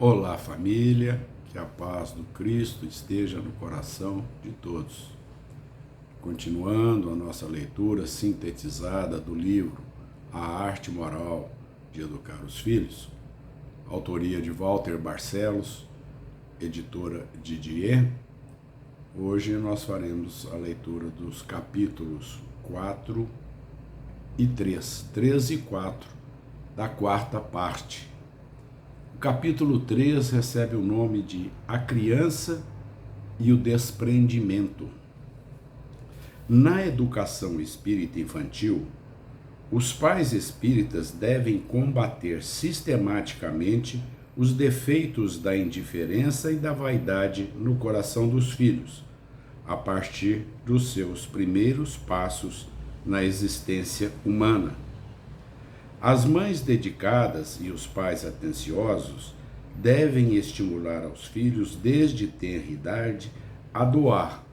Olá, família, que a paz do Cristo esteja no coração de todos. Continuando a nossa leitura sintetizada do livro A Arte Moral de Educar os Filhos, autoria de Walter Barcelos, editora Didier. Hoje nós faremos a leitura dos capítulos 4 e 3 e 4 da quarta parte. O capítulo 3 recebe o nome de A Criança e o Desprendimento. Na educação espírita infantil, os pais espíritas devem combater sistematicamente os defeitos da indiferença e da vaidade no coração dos filhos, a partir dos seus primeiros passos na existência humana. As mães dedicadas e os pais atenciosos devem estimular aos filhos desde tenra idade a doar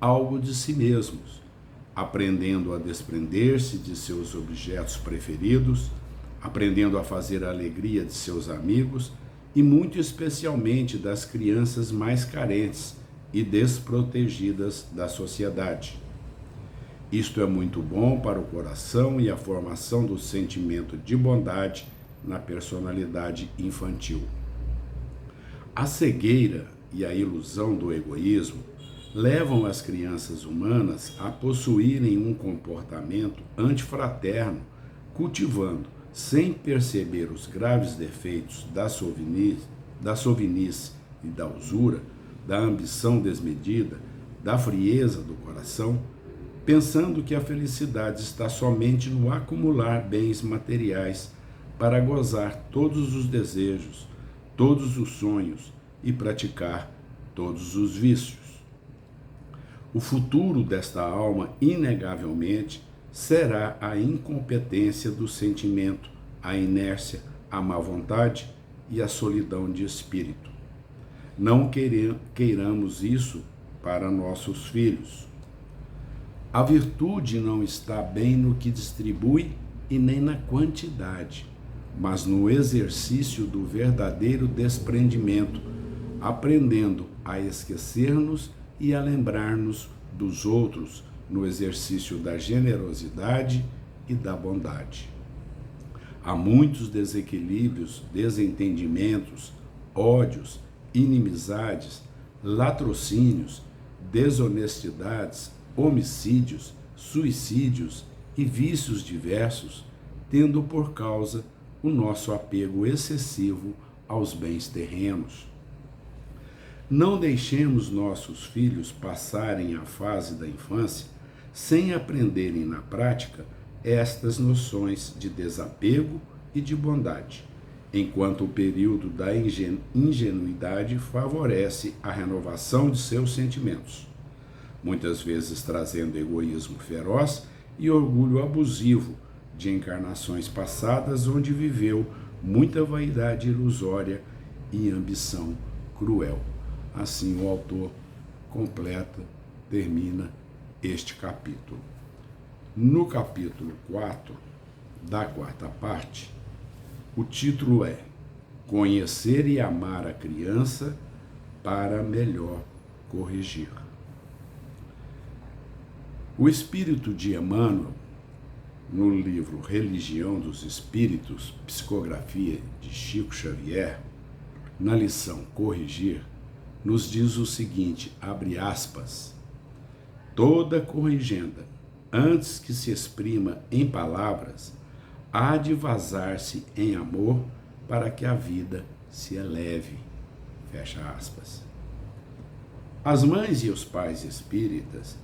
algo de si mesmos, aprendendo a desprender-se de seus objetos preferidos, aprendendo a fazer a alegria de seus amigos e muito especialmente das crianças mais carentes e desprotegidas da sociedade. Isto é muito bom para o coração e a formação do sentimento de bondade na personalidade infantil. A cegueira e a ilusão do egoísmo levam as crianças humanas a possuírem um comportamento antifraterno, cultivando, sem perceber os graves defeitos da sovinice e da usura, da ambição desmedida, da frieza do coração, pensando que a felicidade está somente no acumular bens materiais para gozar todos os desejos, todos os sonhos e praticar todos os vícios. O futuro desta alma, inegavelmente, será a incompetência do sentimento, a inércia, a má vontade e a solidão de espírito. Não queiramos isso para nossos filhos. A virtude não está bem no que distribui e nem na quantidade, mas no exercício do verdadeiro desprendimento, aprendendo a esquecer-nos e a lembrar-nos dos outros no exercício da generosidade e da bondade. Há muitos desequilíbrios, desentendimentos, ódios, inimizades, latrocínios, desonestidades, homicídios, suicídios e vícios diversos, tendo por causa o nosso apego excessivo aos bens terrenos. Não deixemos nossos filhos passarem a fase da infância sem aprenderem na prática estas noções de desapego e de bondade, enquanto o período da ingenuidade favorece a renovação de seus sentimentos, muitas vezes trazendo egoísmo feroz e orgulho abusivo de encarnações passadas onde viveu muita vaidade ilusória e ambição cruel. Assim o autor termina este capítulo. No capítulo 4 da quarta parte, o título é Conhecer e Amar a Criança para Melhor Corrigir. O espírito de Emmanuel, no livro Religião dos Espíritos, psicografia de Chico Xavier, na lição Corrigir, nos diz o seguinte, abre aspas, toda corrigenda, antes que se exprima em palavras, há de vazar-se em amor para que a vida se eleve, fecha aspas. As mães e os pais espíritas,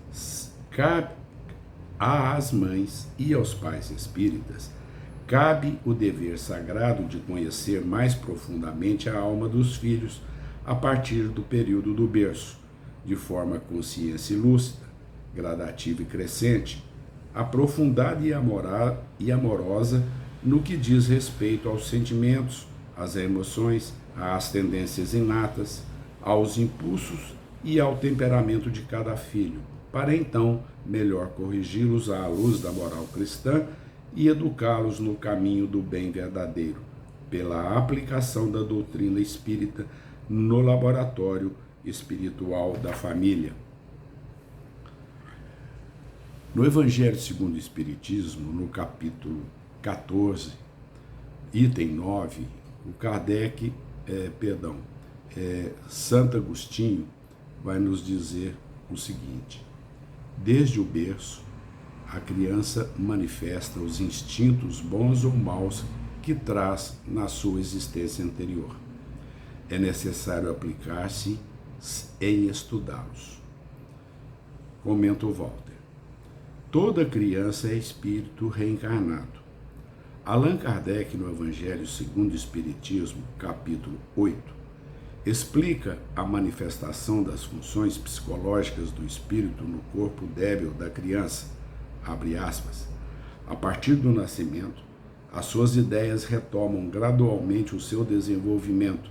às mães e aos pais espíritas, cabe o dever sagrado de conhecer mais profundamente a alma dos filhos a partir do período do berço, de forma consciência e lúcida, gradativa e crescente, aprofundada e amorosa no que diz respeito aos sentimentos, às emoções, às tendências inatas, aos impulsos e ao temperamento de cada filho, para então melhor corrigi-los à luz da moral cristã e educá-los no caminho do bem verdadeiro, pela aplicação da doutrina espírita no laboratório espiritual da família. No Evangelho segundo o Espiritismo, no capítulo 14, item 9, o Kardec, Santo Agostinho vai nos dizer o seguinte: desde o berço, a criança manifesta os instintos bons ou maus que traz na sua existência anterior. É necessário aplicar-se em estudá-los. Comenta o Walter. Toda criança é espírito reencarnado. Allan Kardec, no Evangelho segundo o Espiritismo, capítulo 8, explica a manifestação das funções psicológicas do espírito no corpo débil da criança. Abre aspas. A partir do nascimento, as suas ideias retomam gradualmente o seu desenvolvimento,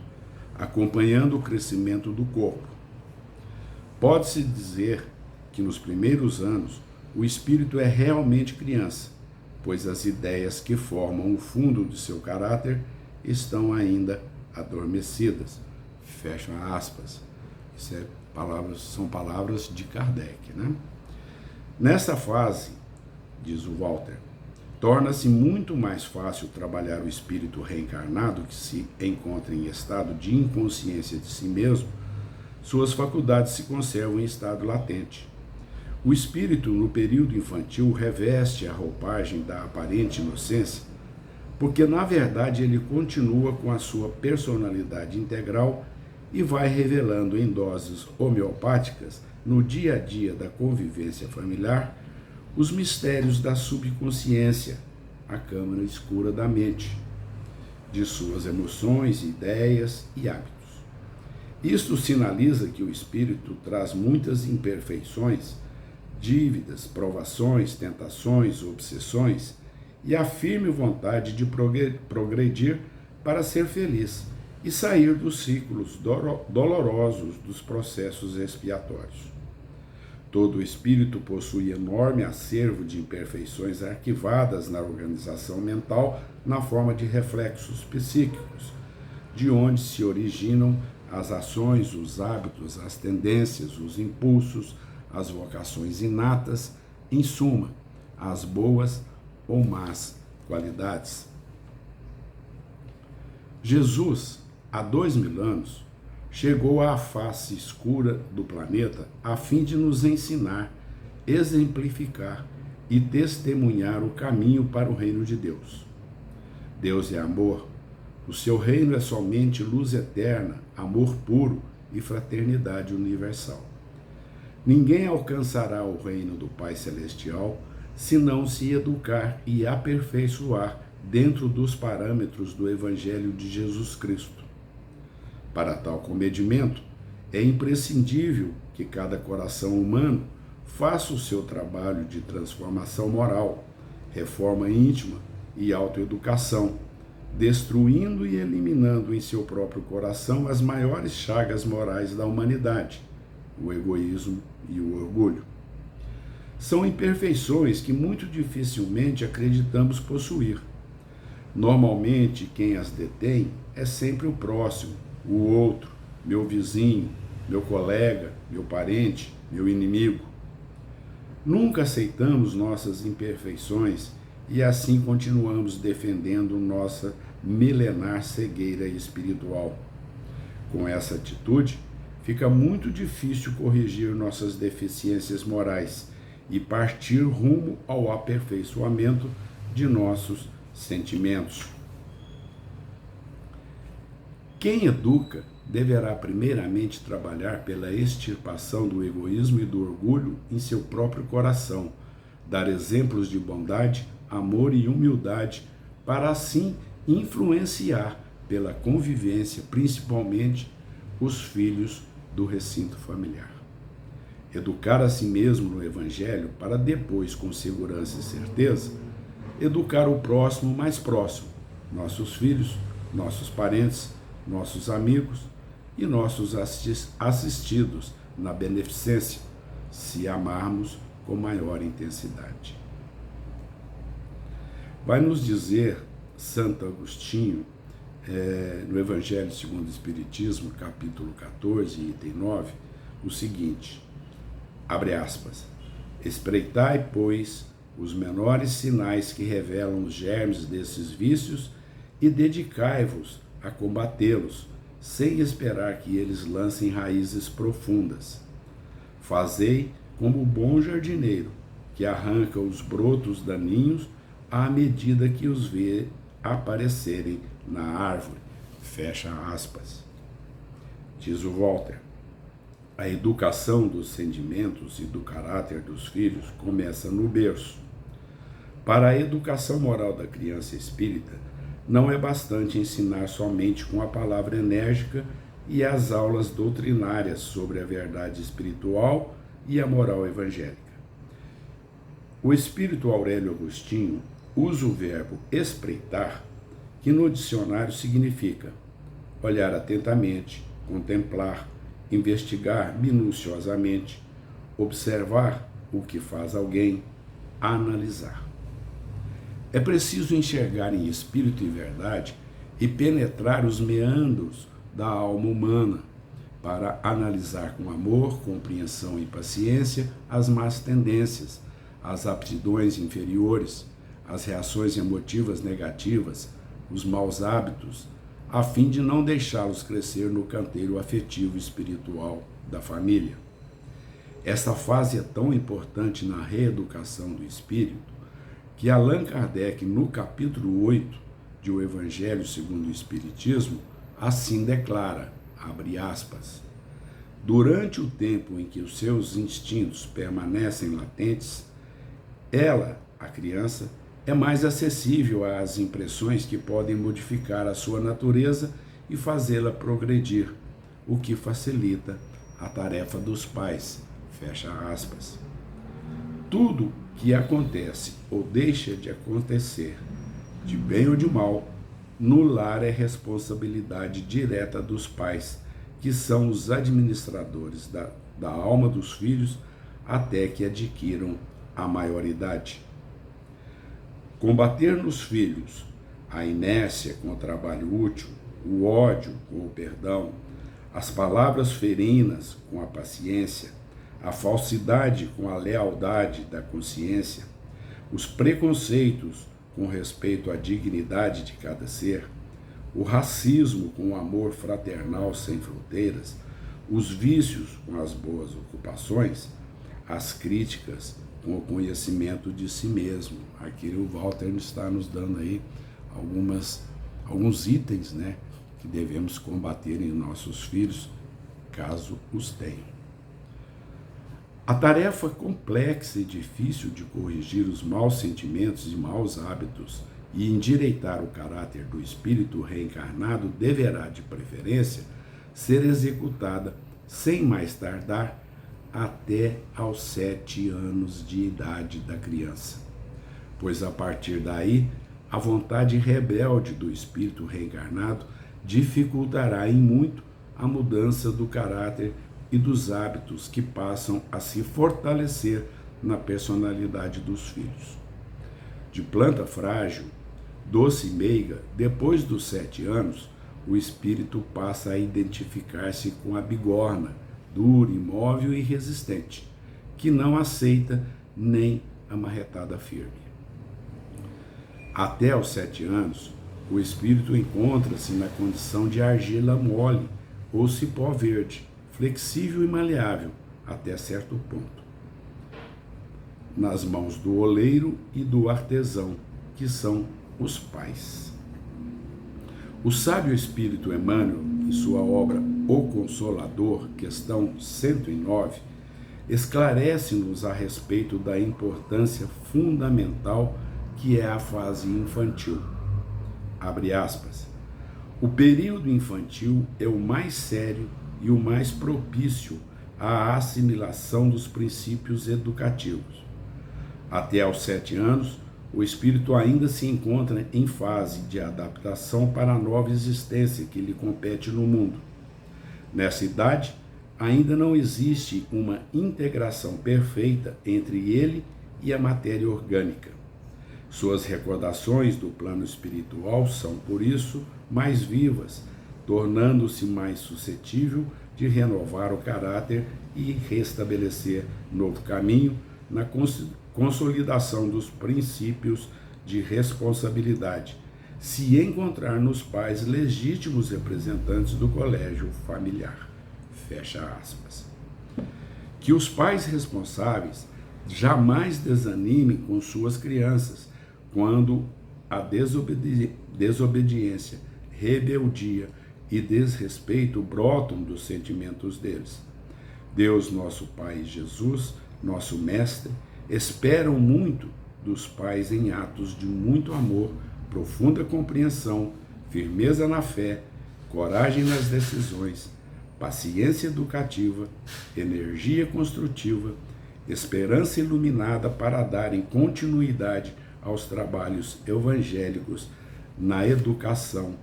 acompanhando o crescimento do corpo. Pode-se dizer que nos primeiros anos o espírito é realmente criança, pois as ideias que formam o fundo de seu caráter estão ainda adormecidas. Fecha aspas. São palavras de Kardec, né? Nessa fase, diz o Walter, torna-se muito mais fácil trabalhar o espírito reencarnado que se encontra em estado de inconsciência de si mesmo. Suas faculdades se conservam em estado latente. O espírito, no período infantil, reveste a roupagem da aparente inocência, porque, na verdade, ele continua com a sua personalidade integral e vai revelando em doses homeopáticas, no dia a dia da convivência familiar, os mistérios da subconsciência, a câmara escura da mente, de suas emoções, ideias e hábitos. Isto sinaliza que o espírito traz muitas imperfeições, dívidas, provações, tentações, obsessões e a firme vontade de progredir para ser feliz e sair dos ciclos dolorosos dos processos expiatórios. Todo espírito possui enorme acervo de imperfeições arquivadas na organização mental na forma de reflexos psíquicos, de onde se originam as ações, os hábitos, as tendências, os impulsos, as vocações inatas, em suma, as boas ou más qualidades. Jesus, há 2000 anos, chegou à face escura do planeta a fim de nos ensinar, exemplificar e testemunhar o caminho para o reino de Deus. Deus é amor, o seu reino é somente luz eterna, amor puro e fraternidade universal. Ninguém alcançará o reino do Pai Celestial se não se educar e aperfeiçoar dentro dos parâmetros do Evangelho de Jesus Cristo. Para tal comedimento, é imprescindível que cada coração humano faça o seu trabalho de transformação moral, reforma íntima e autoeducação, destruindo e eliminando em seu próprio coração as maiores chagas morais da humanidade, o egoísmo e o orgulho. São imperfeições que muito dificilmente acreditamos possuir. Normalmente, quem as detém é sempre o próximo, o outro, meu vizinho, meu colega, meu parente, meu inimigo. Nunca aceitamos nossas imperfeições e assim continuamos defendendo nossa milenar cegueira espiritual. Com essa atitude, fica muito difícil corrigir nossas deficiências morais e partir rumo ao aperfeiçoamento de nossos sentimentos. Quem educa deverá primeiramente trabalhar pela extirpação do egoísmo e do orgulho em seu próprio coração, dar exemplos de bondade, amor e humildade, para assim influenciar pela convivência, principalmente os filhos do recinto familiar. Educar a si mesmo no Evangelho para depois, com segurança e certeza, educar o próximo mais próximo, nossos filhos, nossos parentes, nossos amigos e nossos assistidos na beneficência, se amarmos com maior intensidade. Vai nos dizer Santo Agostinho no Evangelho segundo o Espiritismo, capítulo 14, item 9, o seguinte, abre aspas, espreitai, pois, os menores sinais que revelam os germes desses vícios e dedicai-vos a combatê-los, sem esperar que eles lancem raízes profundas. Fazei como o bom jardineiro, que arranca os brotos daninhos à medida que os vê aparecerem na árvore. Fecha aspas. Diz o Walter, a educação dos sentimentos e do caráter dos filhos começa no berço. Para a educação moral da criança espírita, não é bastante ensinar somente com a palavra enérgica e as aulas doutrinárias sobre a verdade espiritual e a moral evangélica. O espírito Aurélio Agostinho usa o verbo espreitar, que no dicionário significa olhar atentamente, contemplar, investigar minuciosamente, observar o que faz alguém, analisar. É preciso enxergar em espírito e verdade e penetrar os meandros da alma humana para analisar com amor, compreensão e paciência as más tendências, as aptidões inferiores, as reações emotivas negativas, os maus hábitos, a fim de não deixá-los crescer no canteiro afetivo e espiritual da família. Essa fase é tão importante na reeducação do espírito que Allan Kardec, no capítulo 8 de O Evangelho segundo o Espiritismo, assim declara, abre aspas, durante o tempo em que os seus instintos permanecem latentes, ela, a criança, é mais acessível às impressões que podem modificar a sua natureza e fazê-la progredir, o que facilita a tarefa dos pais, fecha aspas. Tudo que acontece ou deixa de acontecer, de bem ou de mal, no lar é responsabilidade direta dos pais, que são os administradores da alma dos filhos até que adquiram a maioridade. Combater nos filhos a inércia com o trabalho útil, o ódio com o perdão, as palavras ferinas com a paciência, a falsidade com a lealdade da consciência, os preconceitos com respeito à dignidade de cada ser, o racismo com o amor fraternal sem fronteiras, os vícios com as boas ocupações, as críticas com o conhecimento de si mesmo. Aqui o Walter está nos dando aí alguns itens, né, que devemos combater em nossos filhos, caso os tenham. A tarefa complexa e difícil de corrigir os maus sentimentos e maus hábitos e endireitar o caráter do espírito reencarnado deverá, de preferência, ser executada sem mais tardar até aos 7 anos de idade da criança, pois a partir daí a vontade rebelde do espírito reencarnado dificultará em muito a mudança do caráter e dos hábitos que passam a se fortalecer na personalidade dos filhos. De planta frágil, doce e meiga, depois dos 7 anos, o espírito passa a identificar-se com a bigorna, dura, imóvel e resistente, que não aceita nem a marretada firme. Até aos 7 anos, o espírito encontra-se na condição de argila mole ou cipó verde, flexível e maleável até certo ponto, nas mãos do oleiro e do artesão, que são os pais. O sábio espírito Emmanuel, em sua obra O Consolador, questão 109, esclarece-nos a respeito da importância fundamental que é a fase infantil. Abre aspas. O período infantil é o mais sério e o mais propício à assimilação dos princípios educativos. Até aos 7 anos, o espírito ainda se encontra em fase de adaptação para a nova existência que lhe compete no mundo. Nessa idade, ainda não existe uma integração perfeita entre ele e a matéria orgânica. Suas recordações do plano espiritual são, por isso, mais vivas, tornando-se mais suscetível de renovar o caráter e restabelecer novo caminho na consolidação dos princípios de responsabilidade, se encontrar nos pais legítimos representantes do colégio familiar. Fecha aspas. Que os pais responsáveis jamais desanimem com suas crianças quando a desobediência, rebeldia e desrespeito brotam dos sentimentos deles. Deus, nosso Pai, Jesus, nosso Mestre, esperam muito dos pais em atos de muito amor, profunda compreensão, firmeza na fé, coragem nas decisões, paciência educativa, energia construtiva, esperança iluminada para darem continuidade aos trabalhos evangélicos na educação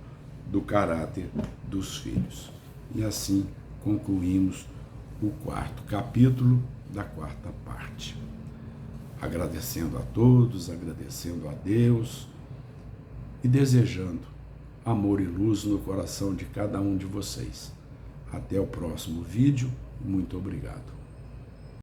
do caráter dos filhos. E assim concluímos o 4º capítulo da 4ª parte. Agradecendo a todos, agradecendo a Deus e desejando amor e luz no coração de cada um de vocês. Até o próximo vídeo. Muito obrigado.